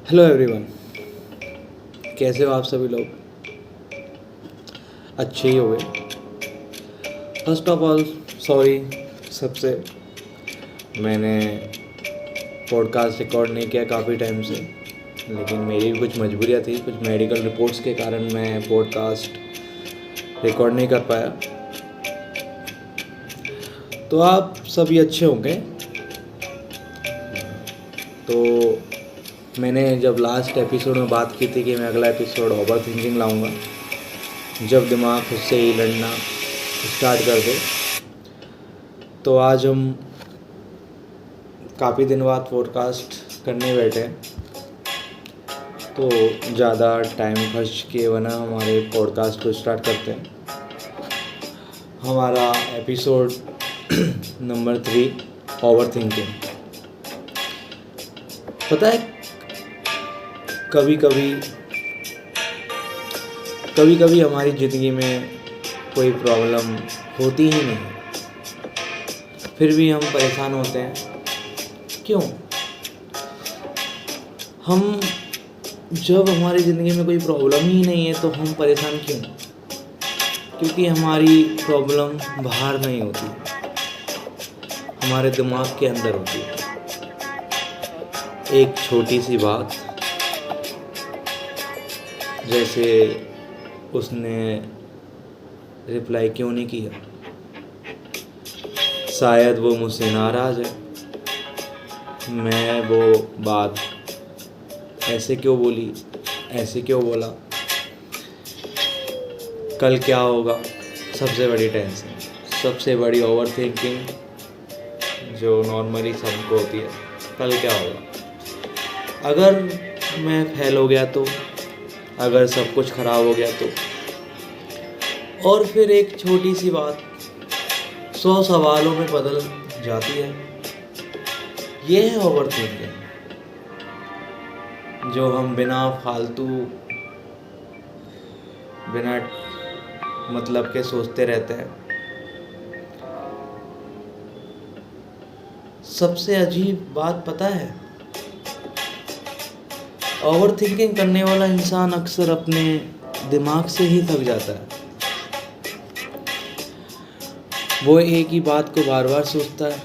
Hello everyone. कैसे हो आप सभी लोग? अच्छे ही हो गए। फर्स्ट ऑफ ऑल सॉरी सबसे। मैंने पॉडकास्ट रिकॉर्ड नहीं किया काफ़ी टाइम से, लेकिन मेरी भी कुछ मजबूरियाँ थी, कुछ मेडिकल रिपोर्ट्स के कारण मैं पॉडकास्ट रिकॉर्ड नहीं कर पाया। तो आप सभी अच्छे होंगे। तो मैंने जब लास्ट एपिसोड में बात की थी कि मैं अगला एपिसोड ओवर थिंकिंग लाऊंगा, जब दिमाग खुद से ही लड़ना स्टार्ट कर दे। तो आज हम काफ़ी दिन बाद पॉडकास्ट करने बैठे हैं, तो ज़्यादा टाइम खर्च किए बिना हमारे पॉडकास्ट को स्टार्ट करते हैं। हमारा एपिसोड नंबर 3 ओवर थिंकिंग। पता है, कभी कभी हमारी ज़िंदगी में कोई प्रॉब्लम होती ही नहीं, फिर भी हम परेशान होते हैं। क्यों? हम जब हमारी ज़िंदगी में कोई प्रॉब्लम ही नहीं है तो हम परेशान क्यों? क्योंकि हमारी प्रॉब्लम बाहर नहीं होती, हमारे दिमाग के अंदर होती है। एक छोटी सी बात, जैसे उसने रिप्लाई क्यों नहीं किया, शायद वो मुझसे नाराज़ है। मैं वो बात ऐसे क्यों बोली, ऐसे क्यों बोला, कल क्या होगा, सबसे बड़ी टेंशन, सबसे बड़ी ओवर थिंकिंग जो नॉर्मली सबको होती है। कल क्या होगा, अगर मैं फेल हो गया तो, अगर सब कुछ ख़राब हो गया तो। और फिर एक छोटी सी बात 100 सवालों में बदल जाती है। ये है ओवर थिंकिंग, जो हम बिना फालतू, बिना मतलब के सोचते रहते हैं। सबसे अजीब बात पता है, ओवर थिंकिंग करने वाला इंसान अक्सर अपने दिमाग से ही थक जाता है। वो एक ही बात को बार बार सोचता है,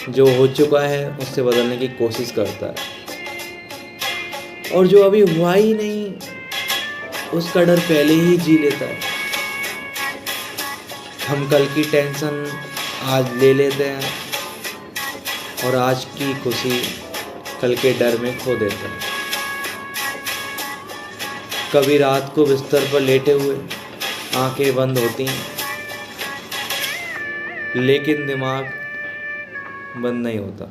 जो हो चुका है उससे बदलने की कोशिश करता है, और जो अभी हुआ ही नहीं उसका डर पहले ही जी लेता है। हम कल की टेंशन आज ले लेते हैं और आज की खुशी कल के डर में खो देते हैं। कभी रात को बिस्तर पर लेटे हुए आंखें बंद होती हैं, लेकिन दिमाग बंद नहीं होता।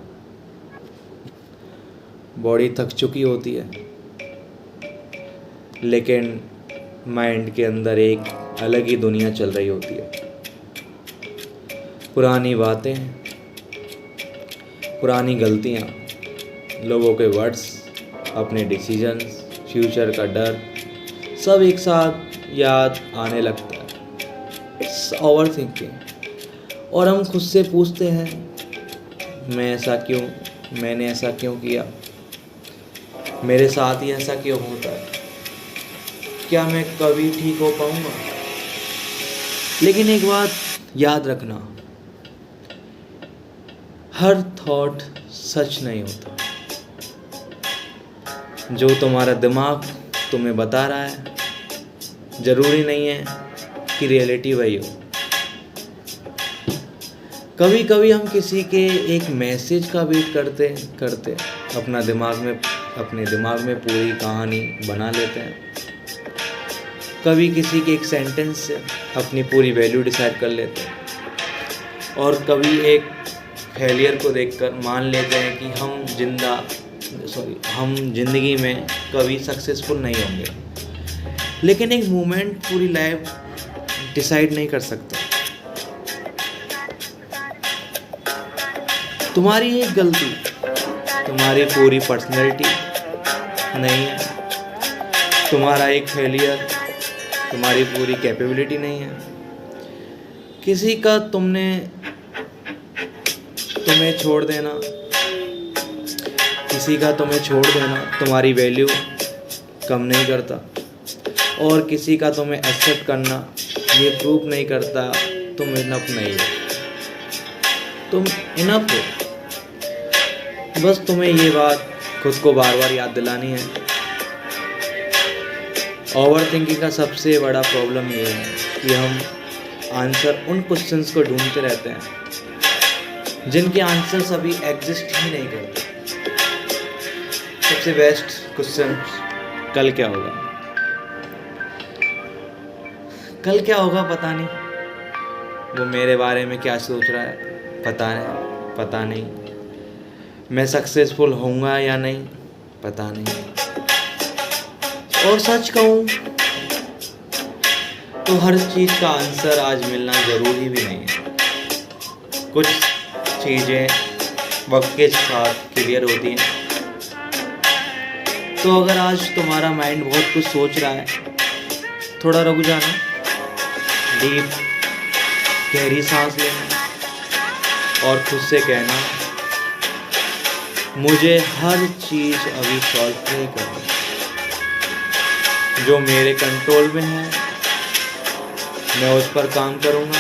बॉडी थक चुकी होती है, लेकिन माइंड के अंदर एक अलग ही दुनिया चल रही होती है। पुरानी बातें, पुरानी गलतियाँ, लोगों के वर्ड्स, अपने डिसीजंस, फ्यूचर का डर, सब एक साथ याद आने लगता है। It's over thinking. और हम खुद से पूछते हैं, मैं ऐसा क्यों, मैंने ऐसा क्यों किया, मेरे साथ ही ऐसा क्यों होता है, क्या मैं कभी ठीक हो पाऊंगा? लेकिन एक बात याद रखना, हर थॉट सच नहीं होता। जो तुम्हारा दिमाग तुम्हें बता रहा है, ज़रूरी नहीं है कि रियलिटी वही हो। कभी कभी हम किसी के एक मैसेज का वेट करते करते अपने दिमाग में पूरी कहानी बना लेते हैं। कभी किसी के एक सेंटेंस से अपनी पूरी वैल्यू डिसाइड कर लेते हैं, और कभी एक फेलियर को देखकर मान लेते हैं कि हम जिंदगी में कभी सक्सेसफुल नहीं होंगे। लेकिन एक मोमेंट पूरी लाइफ डिसाइड नहीं कर सकता। तुम्हारी एक गलती तुम्हारी पूरी पर्सनैलिटी नहीं है, तुम्हारा एक फेलियर तुम्हारी पूरी कैपेबिलिटी नहीं है। किसी का तुम्हें छोड़ देना किसी का तुम्हें छोड़ देना तुम्हारी वैल्यू कम नहीं करता, और किसी का तुम्हें एक्सेप्ट करना ये प्रूव नहीं करता तुम इनफ नहीं हो। तुम इनफ हो। बस तुम्हें ये बात खुद को बार बार याद दिलानी है। ओवर थिंकिंग का सबसे बड़ा प्रॉब्लम ये है कि हम आंसर उन क्वेश्चंस को ढूंढते रहते हैं जिनके आंसर्स अभी एग्जिस्ट ही नहीं करते। सबसे बेस्ट क्वेश्चन, कल क्या होगा? कल क्या होगा पता नहीं। वो मेरे बारे में क्या सोच रहा है पता नहीं। मैं सक्सेसफुल होऊंगा या नहीं पता नहीं। और सच कहूँ तो हर चीज़ का आंसर आज मिलना ज़रूरी भी नहीं है। कुछ चीज़ें वक्त के साथ क्लियर होती हैं। तो अगर आज तुम्हारा माइंड बहुत कुछ सोच रहा है, थोड़ा रुक जाना, डीप गहरी सांस लेना और खुद से कहना, मुझे हर चीज़ अभी सॉल्व नहीं करनी। जो मेरे कंट्रोल में है मैं उस पर काम करूँगा।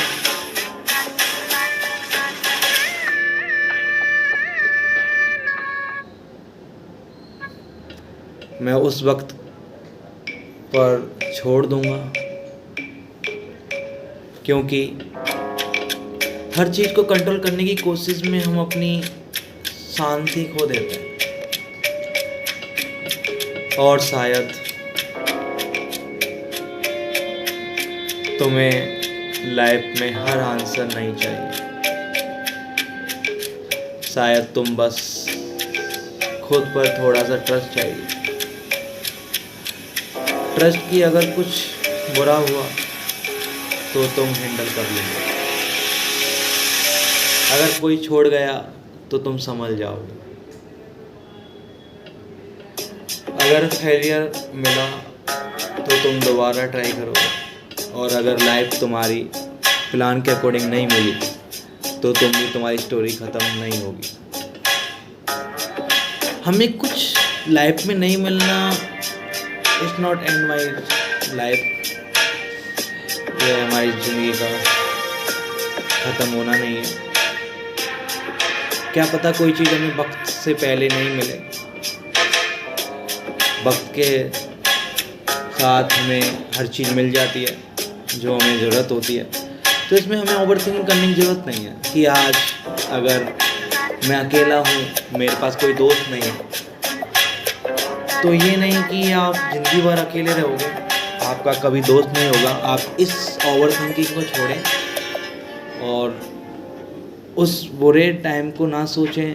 मैं उस वक्त पर छोड़ दूँगा, क्योंकि हर चीज़ को कंट्रोल करने की कोशिश में हम अपनी शांति खो देते हैं। और शायद तुम्हें लाइफ में हर आंसर नहीं चाहिए। शायद तुम बस खुद पर थोड़ा सा ट्रस्ट चाहिए। ट्रस्ट कि अगर कुछ बुरा हुआ तो तुम हैंडल कर लोगे। अगर कोई छोड़ गया तो तुम संभल जाओगे। अगर फेलियर मिला तो तुम दोबारा ट्राई करोगे। और अगर लाइफ तुम्हारी प्लान के अकॉर्डिंग नहीं मिली तो तुम्हारी स्टोरी ख़त्म नहीं होगी। हमें कुछ लाइफ में नहीं मिलना it's not and my life. ये हमारी ज़िंदगी का ख़त्म होना नहीं है। क्या पता कोई चीज़ हमें वक्त से पहले नहीं मिले, वक्त के साथ हमें हर चीज़ मिल जाती है जो हमें ज़रूरत होती है। तो इसमें हमें ओवर थिंकिंग करने की ज़रूरत नहीं है कि आज अगर मैं अकेला हूँ, मेरे पास कोई दोस्त नहीं है, तो ये नहीं कि आप ज़िंदगी भर अकेले रहोगे, आपका कभी दोस्त नहीं होगा। आप इस ओवर थिंकिंग को छोड़ें और उस बुरे टाइम को ना सोचें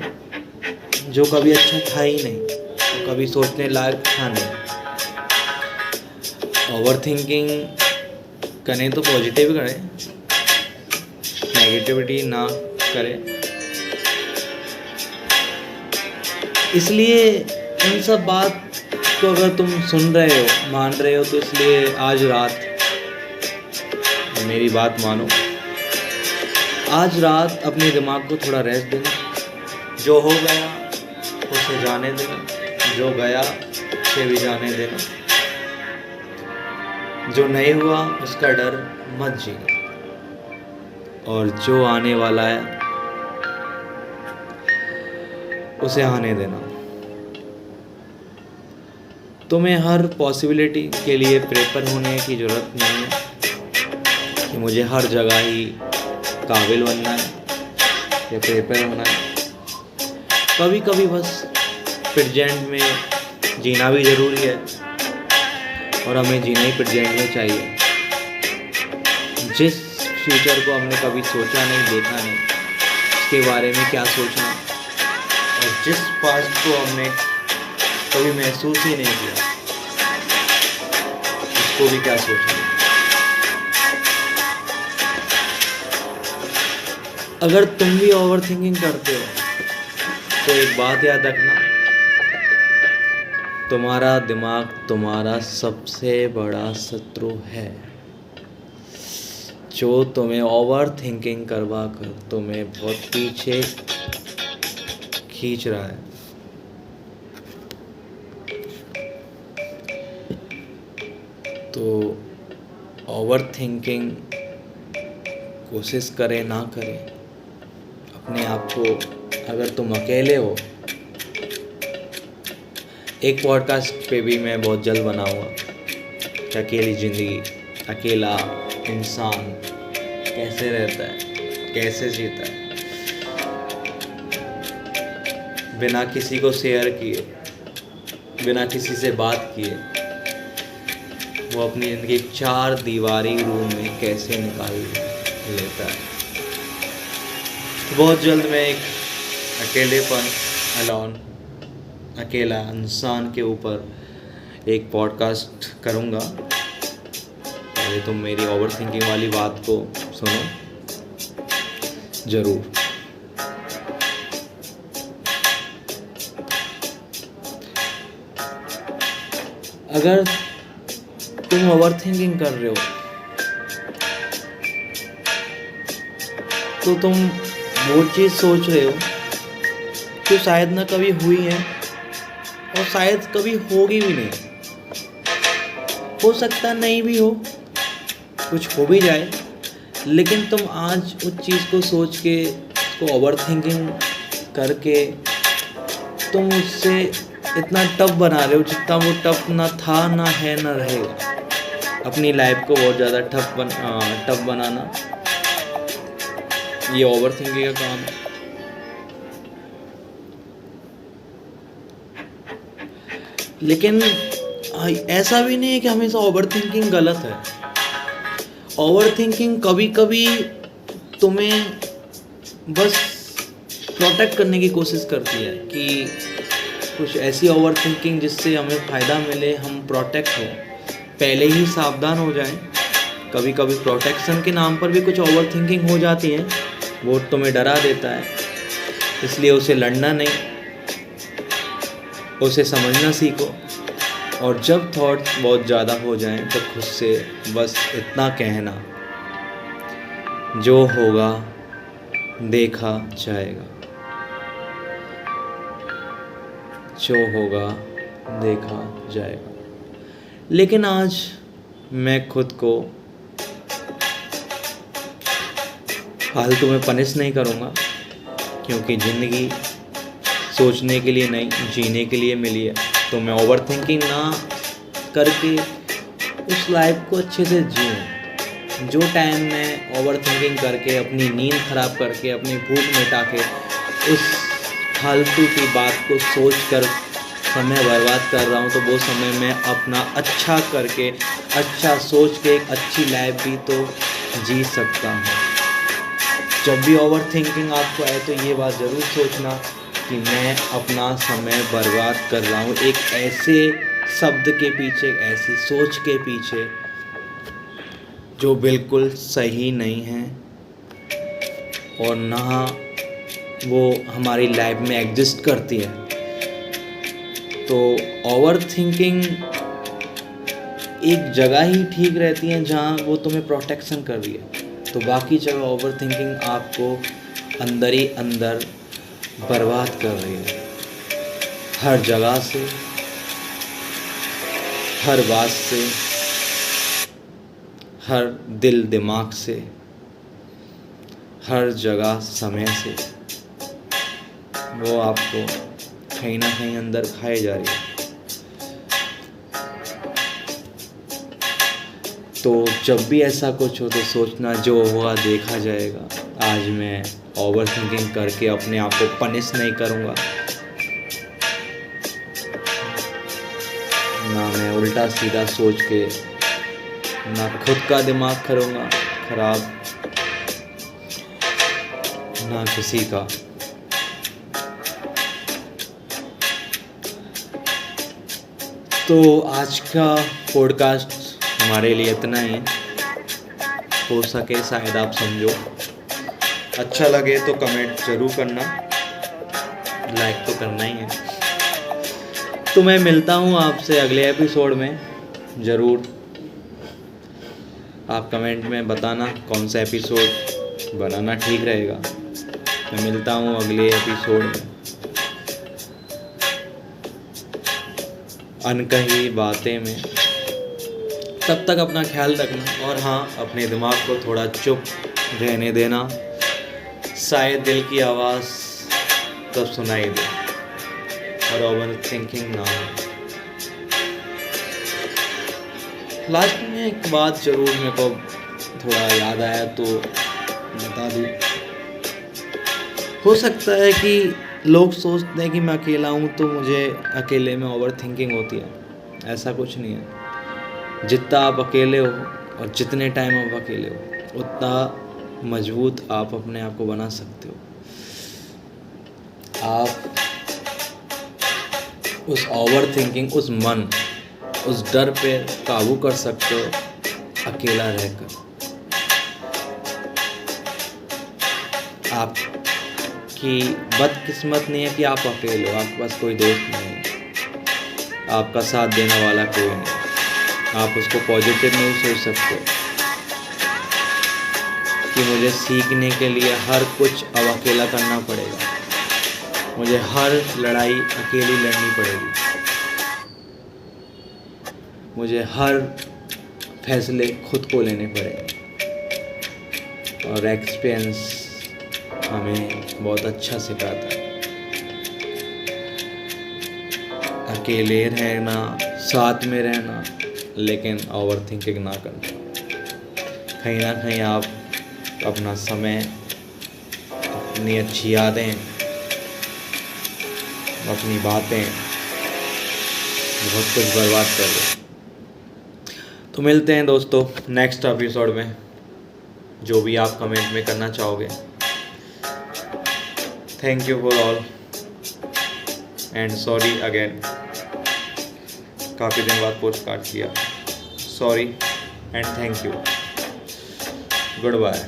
जो कभी अच्छा था ही नहीं, तो कभी सोचने लायक था नहीं। ओवर थिंकिंग करें तो पॉजिटिव करें, नेगेटिविटी ना करें। इसलिए इन सब बात को अगर तुम सुन रहे हो, मान रहे हो, तो इसलिए आज रात मेरी बात मानो। आज रात अपने दिमाग को थोड़ा रेस्ट देना। जो हो गया उसे जाने देना, जो गया उसे भी जाने देना। जो नहीं हुआ उसका डर मत जीना, और जो आने वाला है उसे आने देना। तुम्हें हर पॉसिबिलिटी के लिए प्रिपेयर होने की ज़रूरत नहीं है कि मुझे हर जगह ही काबिल बनना है या प्रिपेयर होना है। कभी कभी बस प्रेजेंट में जीना भी ज़रूरी है, और हमें जीना ही प्रेजेंट में चाहिए। जिस फ्यूचर को हमने कभी सोचा नहीं, देखा नहीं, उसके बारे में क्या सोचना, और जिस पास्ट को हमने कभी महसूस ही नहीं किया, उसको भी क्या सोचना। अगर तुम भी ओवर थिंकिंग करते हो तो एक बात याद रखना, तुम्हारा दिमाग तुम्हारा सबसे बड़ा शत्रु है, जो तुम्हें ओवर थिंकिंग करवा कर तुम्हें बहुत पीछे खींच रहा है। ओवर थिंकिंग कोशिश करें ना करें, अपने आप को, अगर तुम अकेले हो, एक पॉडकास्ट पे भी मैं बहुत जल्द बनाऊंगा कि अकेली ज़िंदगी, अकेला इंसान कैसे रहता है, कैसे जीता है, बिना किसी को शेयर किए, बिना किसी से बात किए, वो अपनी ज़िंदगी 4 दीवारी रूम में कैसे निकाल लेता है। बहुत जल्द मैं एक अकेलेपन, अलॉन, अकेला इंसान के ऊपर एक पॉडकास्ट करूँगा। पहले तुम मेरी ओवर थिंकिंग वाली बात को सुनो ज़रूर। अगर तुम ओवर थिंकिंग कर रहे हो तो तुम वो चीज़ सोच रहे हो जो शायद ना कभी हुई है और शायद कभी होगी भी नहीं। हो सकता नहीं भी हो, कुछ हो भी जाए, लेकिन तुम आज उस चीज़ को सोच के, उसको ओवर थिंकिंग करके तुम उससे इतना टफ बना रहे हो जितना वो टफ ना था, ना है, ना रहेगा। अपनी लाइफ को बहुत ज़्यादा टफ बनाना, ये ओवर थिंकिंग का काम है। लेकिन ऐसा भी नहीं है कि हमेशा ओवर थिंकिंग गलत है। ओवर थिंकिंग कभी कभी तुम्हें बस प्रोटेक्ट करने की कोशिश करती है कि कुछ ऐसी ओवर थिंकिंग जिससे हमें फ़ायदा मिले, हम प्रोटेक्ट हो, पहले ही सावधान हो जाएं। कभी कभी प्रोटेक्शन के नाम पर भी कुछ ओवर थिंकिंग हो जाती है, वो तुम्हें डरा देता है। इसलिए उसे लड़ना नहीं, उसे समझना सीखो। और जब थॉट बहुत ज़्यादा हो जाएं तो खुद से बस इतना कहना, जो होगा देखा जाएगा, जो होगा देखा जाएगा। लेकिन आज मैं खुद को फालतू में पनिश नहीं करूँगा, क्योंकि ज़िंदगी सोचने के लिए नहीं, जीने के लिए मिली है। तो मैं ओवर थिंकिंग ना करके उस लाइफ को अच्छे से जीऊँ। जो टाइम मैं ओवर थिंकिंग करके, अपनी नींद ख़राब करके, अपनी भूख मिटा के उस फालतू की बात को सोच कर समय बर्बाद कर रहा हूँ, तो वो समय मैं अपना अच्छा करके, अच्छा सोच के एक अच्छी लाइफ भी तो जी सकता हूँ। जब भी ओवर थिंकिंग आपको आए तो ये बात ज़रूर सोचना कि मैं अपना समय बर्बाद कर रहा हूँ एक ऐसे शब्द के पीछे, एक ऐसी सोच के पीछे जो बिल्कुल सही नहीं है और ना वो हमारी लाइफ में एग्जिस्ट करती है। तो ओवर थिंकिंग एक जगह ही ठीक रहती है जहाँ वो तुम्हें प्रोटेक्शन कर रही है, तो बाकी जगह ओवर थिंकिंग आपको अंदर ही अंदर बर्बाद कर रही है। हर जगह से, हर बात से, हर दिल दिमाग से, हर जगह समय से वो आपको कहीं ना कहीं अंदर खाए जा रही है। तो जब भी ऐसा कुछ हो तो सोचना, जो होगा देखा जाएगा। आज मैं ओवर थिंकिंग करके अपने आप को पनिश नहीं करूँगा, ना मैं उल्टा सीधा सोच के ना खुद का दिमाग करूँगा खराब, ना किसी का। तो आज का पॉडकास्ट हमारे लिए इतना ही। हो सके शायद आप समझो, अच्छा लगे तो कमेंट ज़रूर करना, लाइक तो करना ही है। तो मैं मिलता हूँ आपसे अगले एपिसोड में। ज़रूर आप कमेंट में बताना कौन सा एपिसोड बनाना ठीक रहेगा। मैं मिलता हूँ अगले एपिसोड में। अनकही बातें में तब तक अपना ख्याल रखना और हाँ, अपने दिमाग को थोड़ा चुप रहने देना, शायद दिल की आवाज़ तब सुनाई दे और ओवर थिंकिंग ना हो। लास्ट में एक बात ज़रूर मेरे को थोड़ा याद आया तो बता दूँ। हो सकता है कि लोग सोचते हैं कि मैं अकेला हूँ तो मुझे अकेले में ओवर थिंकिंग होती है। ऐसा कुछ नहीं है। जितना आप अकेले हो और जितने टाइम आप अकेले हो उतना मजबूत आप अपने आप को बना सकते हो। आप उस ओवर थिंकिंग, उस मन, उस डर पे काबू कर सकते हो अकेला रहकर। आपकी बदकिस्मत नहीं है कि आप अकेले हो, आपके पास कोई दोस्त नहीं है, आपका साथ देने वाला कोई नहीं। आप उसको पॉजिटिव नहीं सोच सकते कि मुझे सीखने के लिए हर कुछ अब अकेला करना पड़ेगा, मुझे हर लड़ाई अकेली लड़नी पड़ेगी, मुझे हर फैसले खुद को लेने पड़ेंगे। और एक्सपीरियंस हमें बहुत अच्छा सिखाता है। अकेले रहना, साथ में रहना, लेकिन ओवर थिंकिंग ना करना। कहीं ना कहीं आप अपना समय, अपनी अच्छी यादें, अपनी बातें, बहुत कुछ बर्बाद कर दो। तो मिलते हैं दोस्तों नेक्स्ट एपिसोड में, जो भी आप कमेंट में करना चाहोगे। Thank you for all and sorry again. काफ़ी दिन बाद पोस्टकार्ड किया, sorry and thank you. Good bye.